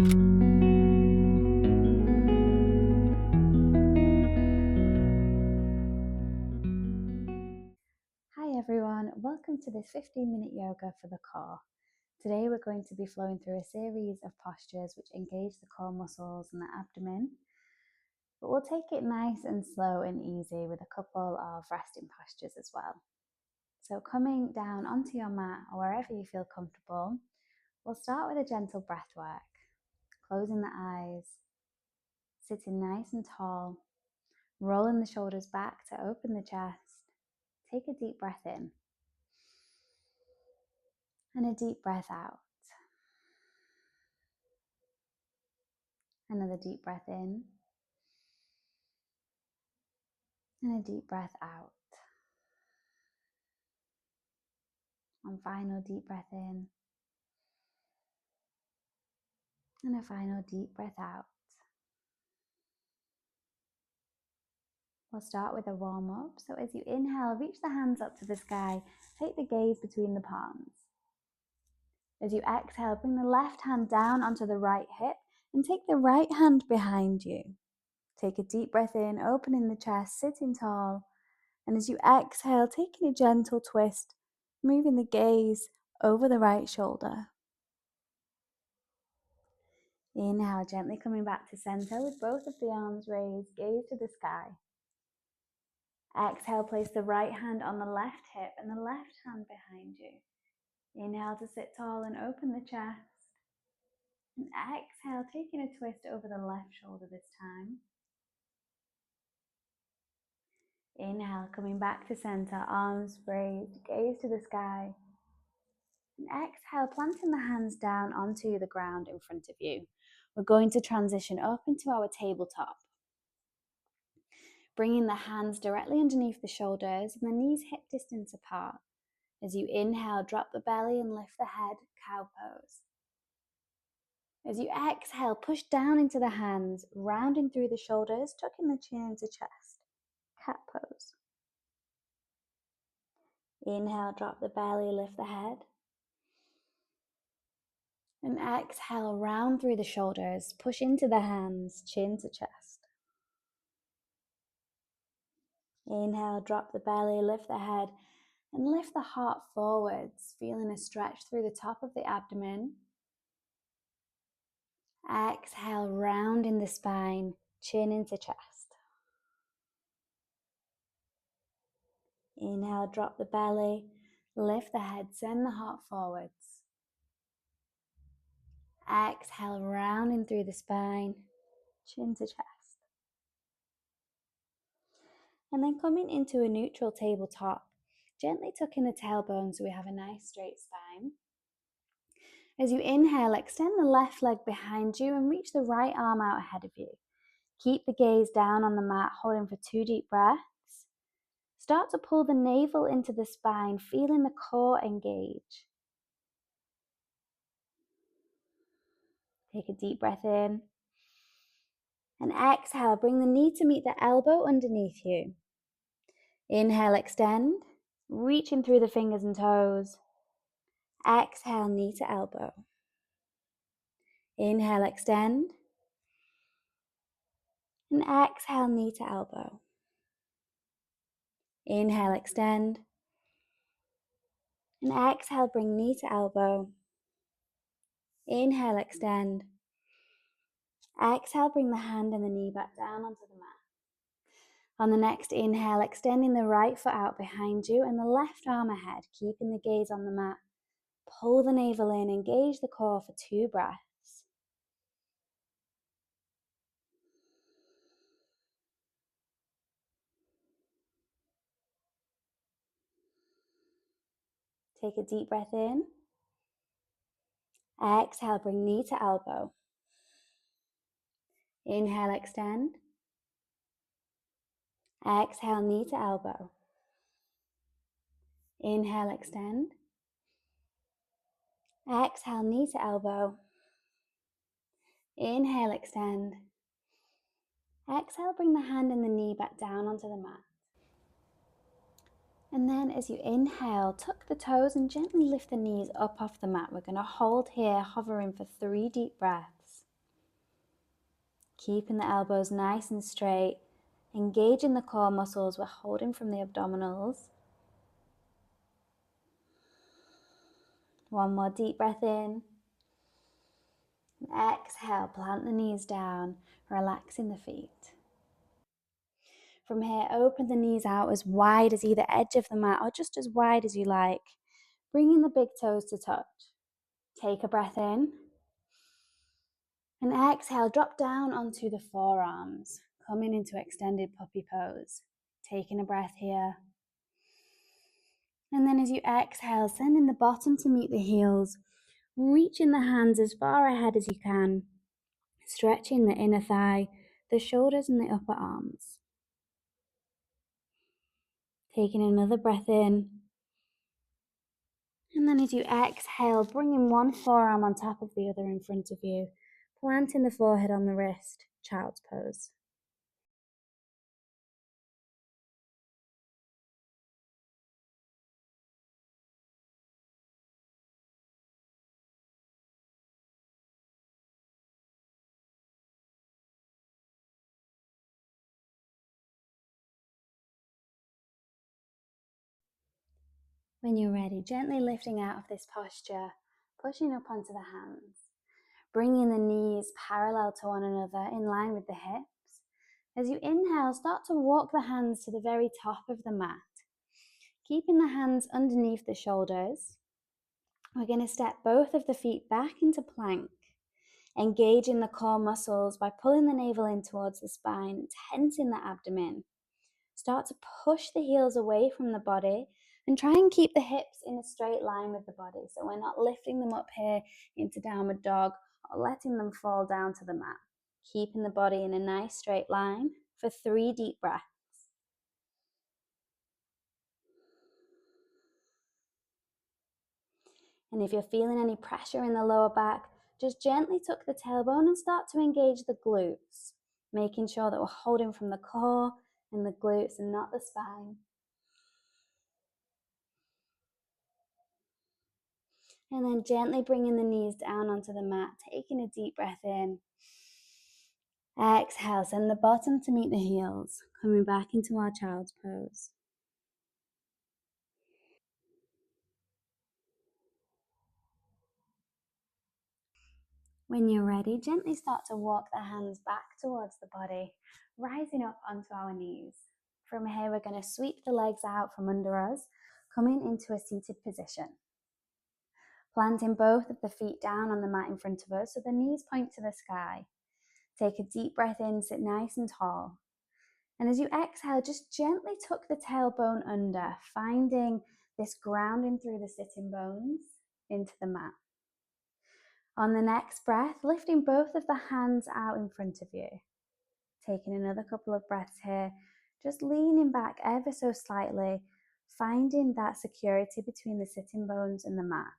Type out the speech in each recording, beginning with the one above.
Hi everyone, welcome to this 15-minute yoga for the core. Today we're going to be flowing through a series of postures which engage the core muscles and the abdomen, but we'll take it nice and slow and easy with a couple of resting postures as well. So coming down onto your mat or wherever you feel comfortable, we'll start with a gentle breath work, closing the eyes, sitting nice and tall, rolling the shoulders back to open the chest. Take a deep breath in and a deep breath out. Another deep breath in and a deep breath out. One final deep breath in and a final deep breath out. We'll start with a warm up. So as you inhale, reach the hands up to the sky. Take the gaze between the palms. As you exhale, bring the left hand down onto the right hip and take the right hand behind you. Take a deep breath in, opening the chest, sitting tall. And as you exhale, taking a gentle twist, moving the gaze over the right shoulder. Inhale, gently coming back to center with both of the arms raised, gaze to the sky. Exhale, place the right hand on the left hip and the left hand behind you. Inhale to sit tall and open the chest. And exhale, taking a twist over the left shoulder this time. Inhale, coming back to center, arms raised, gaze to the sky. And exhale, planting the hands down onto the ground in front of you. We're going to transition up into our tabletop. Bringing the hands directly underneath the shoulders and the knees hip distance apart. As you inhale, drop the belly and lift the head, cow pose. As you exhale, push down into the hands, rounding through the shoulders, tucking the chin into chest, cat pose. Inhale, drop the belly, lift the head. And exhale, round through the shoulders, push into the hands, chin to chest. Inhale, drop the belly, lift the head, and lift the heart forwards, feeling a stretch through the top of the abdomen. Exhale, round in the spine, chin into chest. Inhale, drop the belly, lift the head, send the heart forwards. Exhale, rounding through the spine, chin to chest. And then coming into a neutral tabletop, gently tucking the tailbone so we have a nice straight spine. As you inhale, extend the left leg behind you and reach the right arm out ahead of you. Keep the gaze down on the mat, holding for 2 deep breaths. Start to pull the navel into the spine, feeling the core engage. Take a deep breath in. And exhale, bring the knee to meet the elbow underneath you. Inhale, extend, reaching through the fingers and toes. Exhale, knee to elbow. Inhale, extend. And exhale, knee to elbow. Inhale, extend. And exhale, bring knee to elbow. Inhale, extend. Exhale, bring the hand and the knee back down onto the mat. On the next inhale, extending the right foot out behind you and the left arm ahead, keeping the gaze on the mat. Pull the navel in, engage the core for 2 breaths. Take a deep breath in. Exhale, bring knee to elbow. Inhale, extend. Exhale, knee to elbow. Inhale, extend. Exhale, knee to elbow. Inhale, extend. Exhale, bring the hand and the knee back down onto the mat. And then as you inhale, tuck the toes and gently lift the knees up off the mat. We're going to hold here, hovering for 3 deep breaths. Keeping the elbows nice and straight, engaging the core muscles we're holding from the abdominals. One more deep breath in. And exhale, plant the knees down, relaxing the feet. From here, open the knees out as wide as either edge of the mat or just as wide as you like. Bringing the big toes to touch. Take a breath in. And exhale, drop down onto the forearms, coming into extended puppy pose. Taking a breath here. And then as you exhale, sending the bottom to meet the heels, reaching the hands as far ahead as you can, stretching the inner thigh, the shoulders and the upper arms. Taking another breath in. And then as you exhale, bringing one forearm on top of the other in front of you, planting the forehead on the wrist, child's pose. When you're ready, gently lifting out of this posture, pushing up onto the hands, bringing the knees parallel to one another in line with the hips. As you inhale, start to walk the hands to the very top of the mat, keeping the hands underneath the shoulders. We're going to step both of the feet back into plank, engaging the core muscles by pulling the navel in towards the spine, tensing the abdomen. Start to push the heels away from the body and try and keep the hips in a straight line with the body. So we're not lifting them up here into downward dog or letting them fall down to the mat. Keeping the body in a nice straight line for 3 deep breaths. And if you're feeling any pressure in the lower back, just gently tuck the tailbone and start to engage the glutes, making sure that we're holding from the core and the glutes and not the spine. And then gently bringing the knees down onto the mat, taking a deep breath in. Exhale, send the bottom to meet the heels, coming back into our child's pose. When you're ready, gently start to walk the hands back towards the body, rising up onto our knees. From here, we're going to sweep the legs out from under us, coming into a seated position. Planting both of the feet down on the mat in front of us so the knees point to the sky. Take a deep breath in, sit nice and tall. And as you exhale, just gently tuck the tailbone under, finding this grounding through the sitting bones into the mat. On the next breath, lifting both of the hands out in front of you. Taking another couple of breaths here, just leaning back ever so slightly, finding that security between the sitting bones and the mat,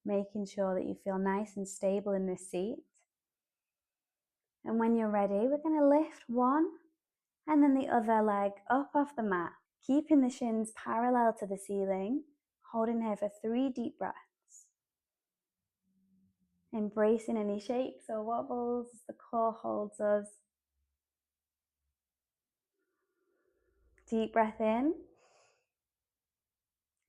making sure that you feel nice and stable in this seat. And when you're ready, we're going to lift one and then the other leg up off the mat, keeping the shins parallel to the ceiling, holding here for 3 deep breaths. Embracing any shakes or wobbles, the core holds us. Deep breath in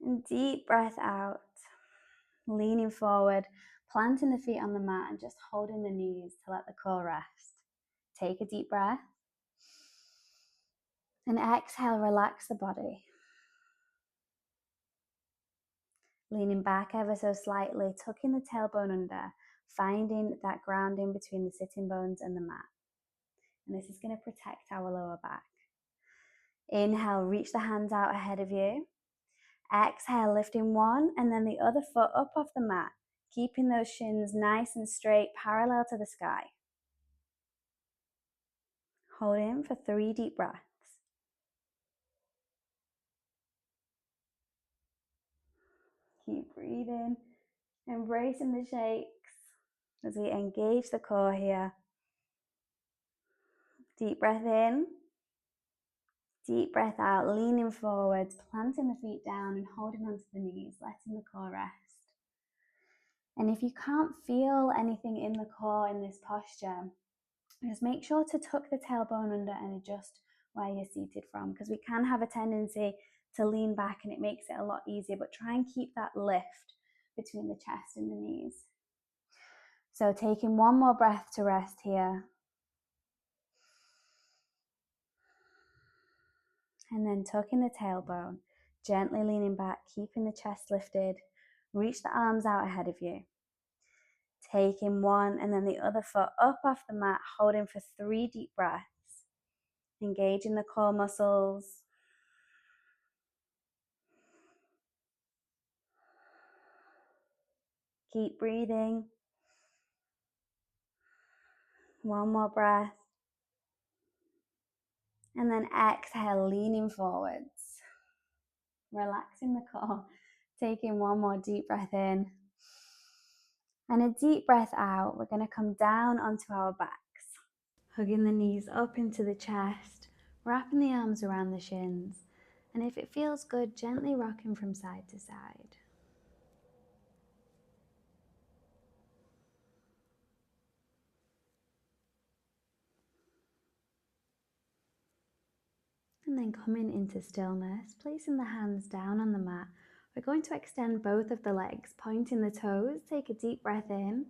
and deep breath out. Leaning forward, planting the feet on the mat and just holding the knees to let the core rest. Take a deep breath and exhale, relax the body. Leaning back ever so slightly, tucking the tailbone under, finding that grounding between the sitting bones and the mat. And this is going to protect our lower back. Inhale, reach the hands out ahead of you. Exhale, lifting one and then the other foot up off the mat, keeping those shins nice and straight, parallel to the sky. Hold in for 3 deep breaths. Keep breathing, embracing the shakes as we engage the core here. Deep breath in, deep breath out, leaning forwards, planting the feet down and holding onto the knees, letting the core rest. And if you can't feel anything in the core in this posture, Just make sure to tuck the tailbone under and adjust where you're seated from, because we can have a tendency to lean back and it makes it a lot easier, but try and keep that lift between the chest and the knees. So taking one more breath to rest here. And then tucking the tailbone, gently leaning back, keeping the chest lifted. Reach the arms out ahead of you. Taking one and then the other foot up off the mat, holding for 3 deep breaths. Engaging the core muscles. Keep breathing. One more breath. And then exhale, leaning forwards. Relaxing the core. Taking one more deep breath in. And a deep breath out. We're going to come down onto our backs. Hugging the knees up into the chest. Wrapping the arms around the shins. And if it feels good, gently rocking from side to side. And then coming into stillness, placing the hands down on the mat. We're going to extend both of the legs, pointing the toes. Take a deep breath in.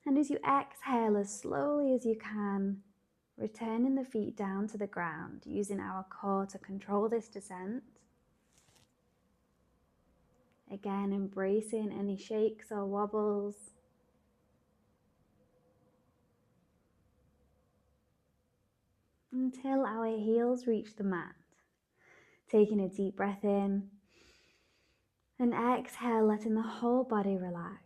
And as you exhale as slowly as you can, returning the feet down to the ground, using our core to control this descent. Again, embracing any shakes or wobbles. Until our heels reach the mat. Taking a deep breath in. And exhale, letting the whole body relax.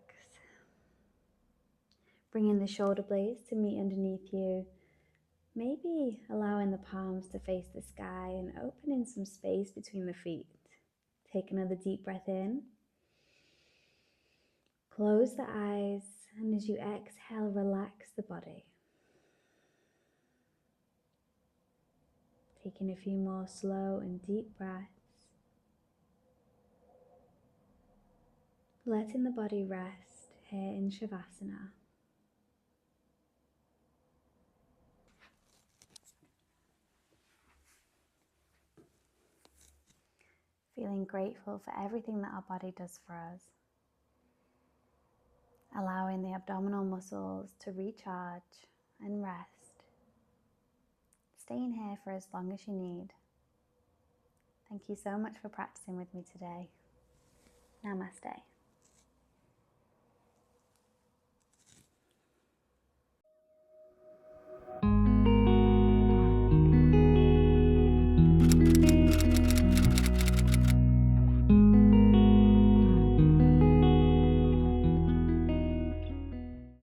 Bringing the shoulder blades to meet underneath you. Maybe allowing the palms to face the sky and opening some space between the feet. Take another deep breath in. Close the eyes, and as you exhale, relax the body. Taking a few more slow and deep breaths. Letting the body rest here in Shavasana. Feeling grateful for everything that our body does for us. Allowing the abdominal muscles to recharge and rest. Staying here for as long as you need. Thank you so much for practicing with me today. Namaste.